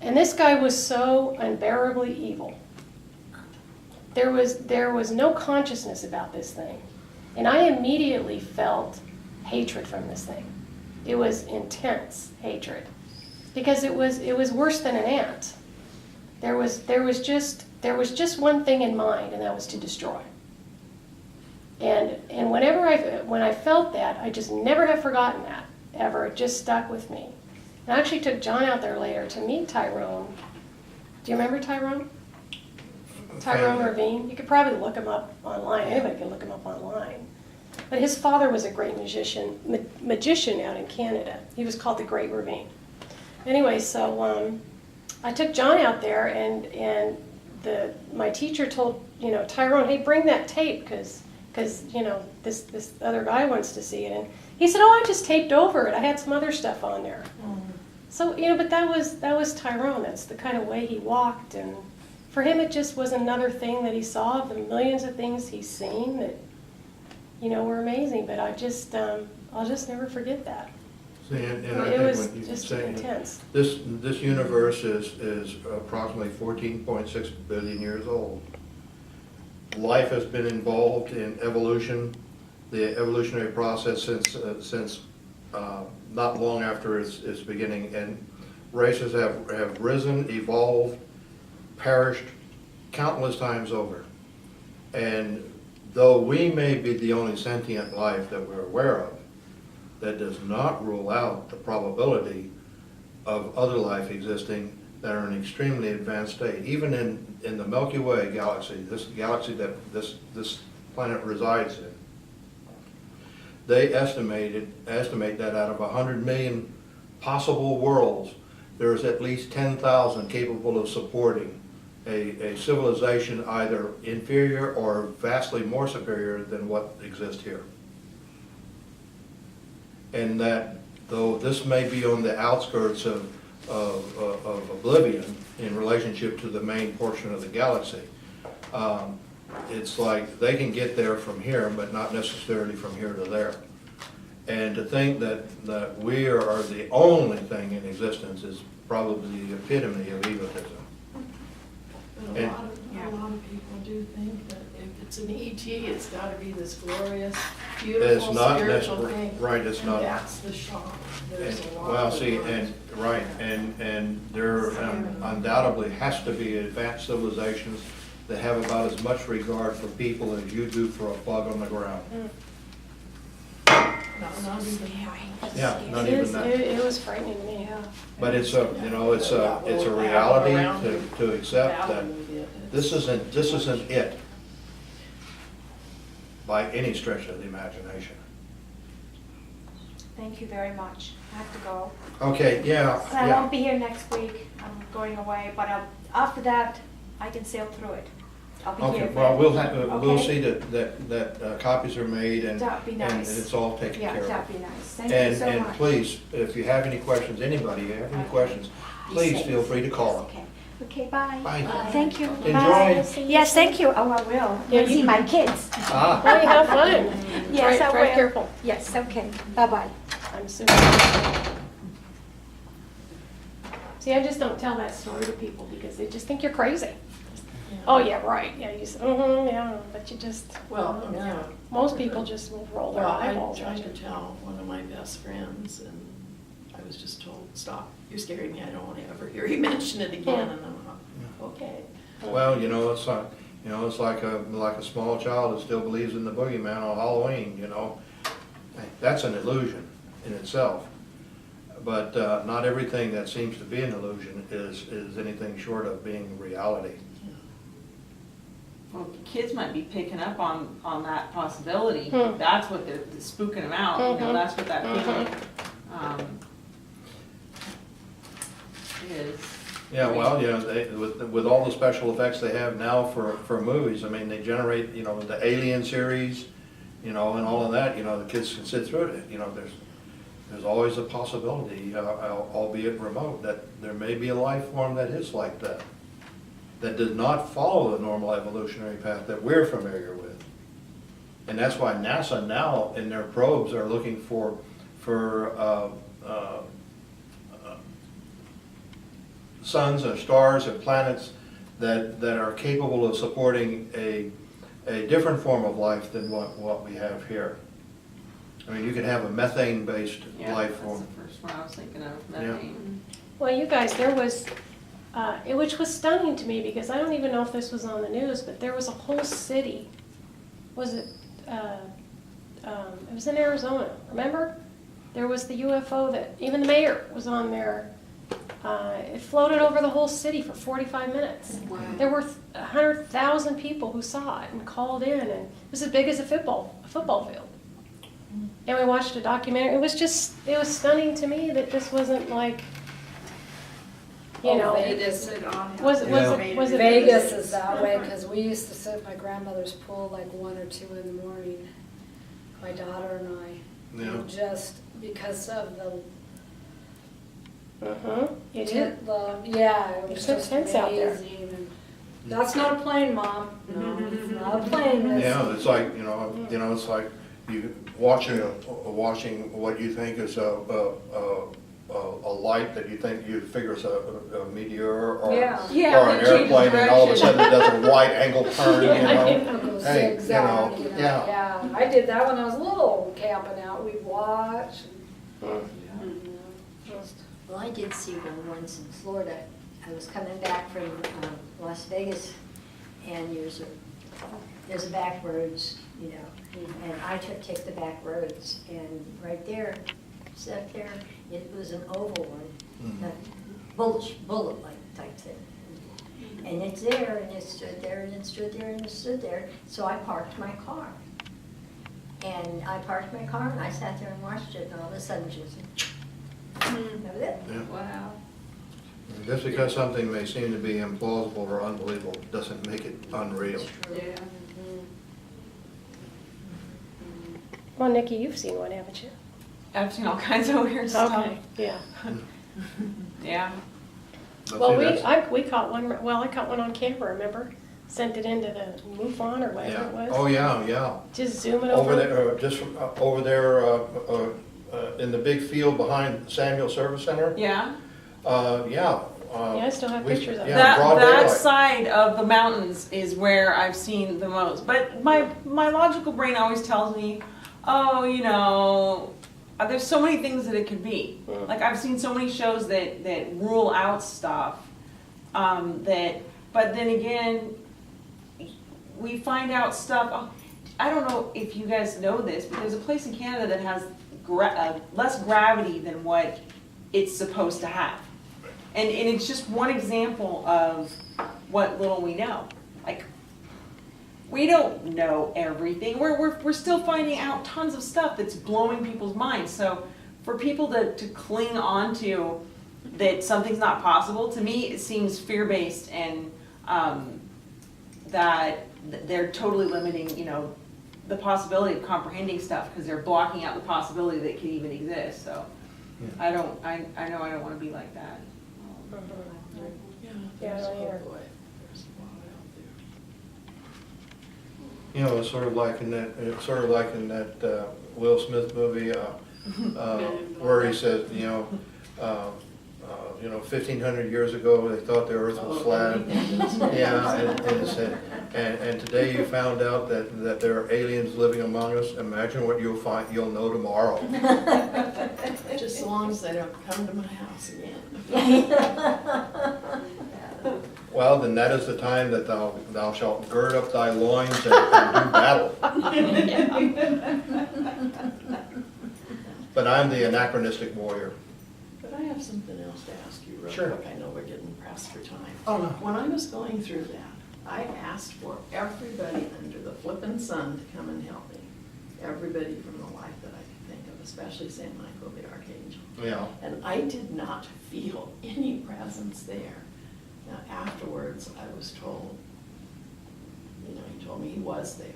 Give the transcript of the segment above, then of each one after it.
And this guy was so unbearably evil. There was no consciousness about this thing. And I immediately felt hatred from this thing. It was intense hatred. Because it was worse than an ant. There was just one thing in mind, and that was to destroy. And when I felt that, I just never have forgotten that, ever. It just stuck with me. And I actually took John out there later to meet Tyrone. Do you remember Tyrone? Tyrone Ravine? You could probably look him up online. Anybody can look him up online. But his father was a great magician out in Canada. He was called the Great Ravine. Anyway, so I took John out there, and my teacher told Tyrone, hey, bring that tape because this other guy wants to see it. And he said, oh, I just taped over it. I had some other stuff on there. So but that was Tyrone. That's the kind of way he walked, and for him it just was another thing that he saw of the millions of things he's seen that were amazing. But I'll just never forget that. See, and I It think was when you just say intense. this universe is approximately 14.6 billion years old. Life has been involved in evolution, the evolutionary process since not long after its beginning, and races have risen, evolved, perished countless times over. And though we may be the only sentient life that we're aware of, that does not rule out the probability of other life existing that are in an extremely advanced state. Even in the Milky Way galaxy, this galaxy that this planet resides in, they estimate that out of 100 million possible worlds, there's at least 10,000 capable of supporting a civilization either inferior or vastly more superior than what exists here. And that though this may be on the outskirts of oblivion in relationship to the main portion of the galaxy, it's like they can get there from here, but not necessarily from here to there. And to think that we are the only thing in existence is probably the epitome of egotism. But a lot of people do think that if it's an ET, it's got to be this glorious, beautiful, It's not spiritual thing. right. It's and not. That's the shock. There's a lot Well, of see, words. and there undoubtedly has to be advanced civilizations that have about as much regard for people as you do for a bug on the ground. Not even Yeah, not even that. It was frightening to me. Yeah. But it's a reality to accept that this isn't it by any stretch of the imagination. Thank you very much. I have to go. Okay, yeah, So I yeah. won't be here next week. I'm going away, but after that, I can sail through it. I'll be here. Okay, well, we'll Okay. see that copies are made and That'd be nice. and it's all taken Yeah, care of. that'd be nice. Thank you so And much. please, if you have any questions, anybody, you have any questions, please feel free to call. Okay. Okay, bye. Bye. Thank you. Enjoy. Bye. Yes, thank you. Oh, I will. Yeah, See you- my kids. Ah. Well, you have fun. Yes, I Drive will. careful. Yes, okay. Bye-bye. I'm assuming. See, I just don't tell that story to people because they just think you're crazy. Oh, yeah, right. Yeah, you say, yeah, but you just, Well, yeah. most people just will roll their Well, I eyeballs tried at to you. tell one of my best friends, and I was just told, stop, you're scaring me, I don't want to ever hear you mention it again, and I'm like, okay. Well, it's like a small child that still believes in the boogeyman on Halloween, That's an illusion in itself. But not everything that seems to be an illusion is anything short of being reality. Well, kids might be picking up on that possibility. Hmm. That's what they're spooking them out, Mhm. that's what that feeling is. Yeah, well, with all the special effects they have now for movies, I mean, they generate, the Alien series, and all of that, the kids can sit through it, there's always a possibility, albeit remote, that there may be a life form that is like that does not follow the normal evolutionary path that we're familiar with. And that's why NASA now in their probes are looking for suns and stars and planets that are capable of supporting a different form of life than what we have here. I mean, you could have a methane-based Yeah, life that's form. the first one I was thinking of, methane. Well, you guys, there was, which was stunning to me because I don't even know if this was on the news, but there was a whole city. Was it? It was in Arizona. Remember? There was the UFO that even the mayor was on there. It floated over the whole city for 45 minutes. Wow. There were 100,000 people who saw it and called in, and it was as big as a football field. And we watched a documentary. It was stunning to me that this wasn't like, you know, Vegas. was Yeah. it Vegas is that way, because we used to sit at my grandmother's pool like 1 or 2 in the morning, my daughter and I. Yeah. And just because of the, You did. yeah, it was There's just tents out there. amazing. And that's not a plane, Mom. No, it's not a plane. Yeah, it's like, it's like you watching what you think is a light that you figure is a meteor or Yeah. Yeah, or an it changes airplane, and all of a direction. sudden it does a right angle turn, It goes Hey, zigzag, yeah. yeah. I did that when I was little, camping out. We'd watch. Just Well, I did see one once in Florida. I was coming back from Las Vegas, and there's a back roads, and I took the back roads, and right there, set there, it was an oval one, bullet-like type thing. And it's there, and it stood there, and it stood there, and it stood there, so I parked my car. And I parked my car, and I sat there and watched it, and all of a sudden, just, that was it. Yeah. Wow. Just because something may seem to be implausible or unbelievable doesn't make it unreal. Yeah. Well, Nikki, you've seen one, haven't you? I've seen all kinds of weird stuff. Okay. Yeah. Yeah. But Well, see, that's- we caught one. Well, I caught one on camera. Remember? Sent it into the MUFON or whatever it was. Oh, yeah. Just zooming Over over. there, over there, in the big field behind Samuel Service Center. Yeah. Yeah. Yeah, I still have pictures of it. Yeah, broad That daylight. side of the mountains is where I've seen the most. But my logical brain always tells me, oh, there's so many things that it could be. Mm. Like I've seen so many shows that rule out stuff. But then again, we find out stuff. Oh, I don't know if you guys know this, but there's a place in Canada that has less gravity than what it's supposed to have. And it's just one example of what little we know. Like, we don't know everything. We're still finding out tons of stuff that's blowing people's minds. So for people to cling on to that something's not possible, to me it seems fear-based and that they're totally limiting, the possibility of comprehending stuff because they're blocking out the possibility that it could even exist. So I know I don't want to be like that. Yeah, Yeah, there's I a whole hear. boy. There's a lot out there. It's sort of like in that Will Smith movie, where he says, 1,500 years ago, they thought the earth was flat. Yeah, and it said, and today you found out that there are aliens living among us. Imagine what you'll know tomorrow. Just as long as they don't come to my house again. Well, then that is the time that thou shalt gird up thy loins and do battle. But I'm the anachronistic warrior. But I have something else to ask you real Sure. quick. I know we're getting pressed for time. Oh, no. When I was going through that, I asked for everybody under the flippin' sun to come and help me. Everybody from the life that I could think of, especially St. Michael the Archangel. Yeah. And I did not feel any presence there. Now, afterwards, I was told, he told me he was there.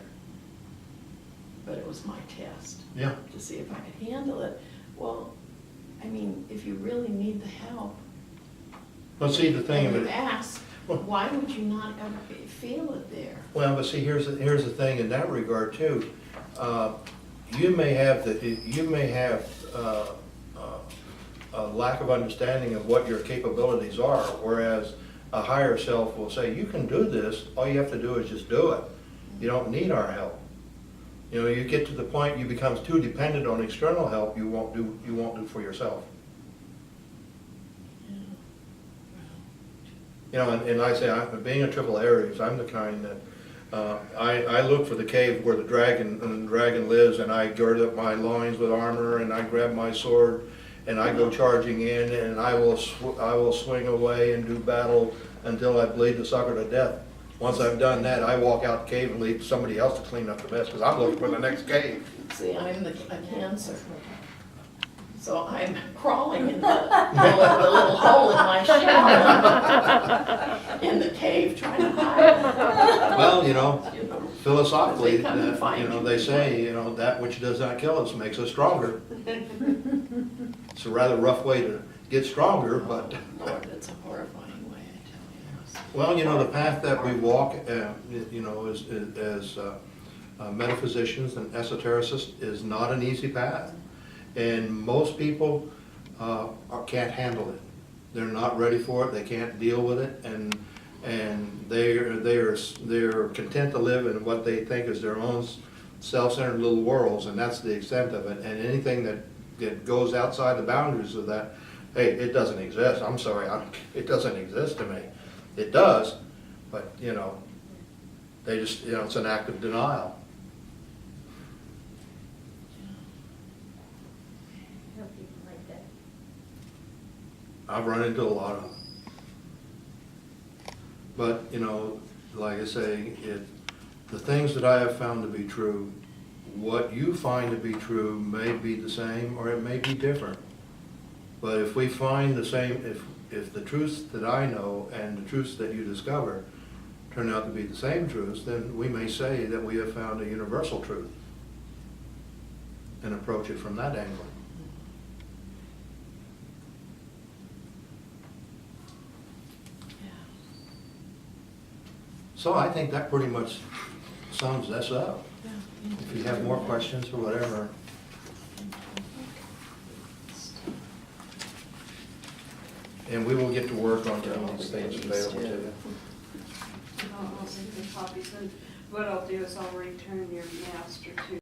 But it was my test Yeah. to see if I could handle it. Well, I mean, if you really need the help, Well, see, the thing and of you it, ask, why would you not ever feel it there? well, but see, here's the thing in that regard too. You may have a lack of understanding of what your capabilities are, whereas a higher self will say, you can do this, all you have to do is just do it. You don't need our help. You know, you get to the point you become too dependent on external help, you won't do for yourself. You know, and I say, being a triple Aries, I'm the kind that I look for the cave where the dragon lives, and I gird up my loins with armor, and I grab my sword, and I go charging in, and I will swing away and do battle until I bleed the sucker to death. Once I've done that, I walk out the cave and leave somebody else to clean up the mess, because I'm looking for the next cave. See, I'm a Cancer. So I'm crawling in the little hole in my shell in the cave trying to hide. Well, you know, You know, philosophically, They come and find you. they say, that which does not kill us makes us stronger. It's a rather rough way to get stronger, but, Lord, it's a horrifying way, I tell you. well, the path that we walk, as metaphysicians and esotericists is not an easy path. And most people can't handle it. They're not ready for it, they can't deal with it, and they're content to live in what they think is their own self-centered little worlds, and that's the extent of it. And anything that goes outside the boundaries of that, hey, it doesn't exist. I'm sorry, it doesn't exist to me. It does, but they just, it's an act of denial. People like that. I've run into a lot of them. But, like I say, the things that I have found to be true, what you find to be true may be the same or it may be different. But if we find the same, if the truths that I know and the truths that you discover turn out to be the same truths, then we may say that we have found a universal truth and approach it from that angle. So I think that pretty much sums this up. If you have more questions or whatever. And we will get to work on getting these things available to you. I'll make the copies, and what I'll do is I'll return your master to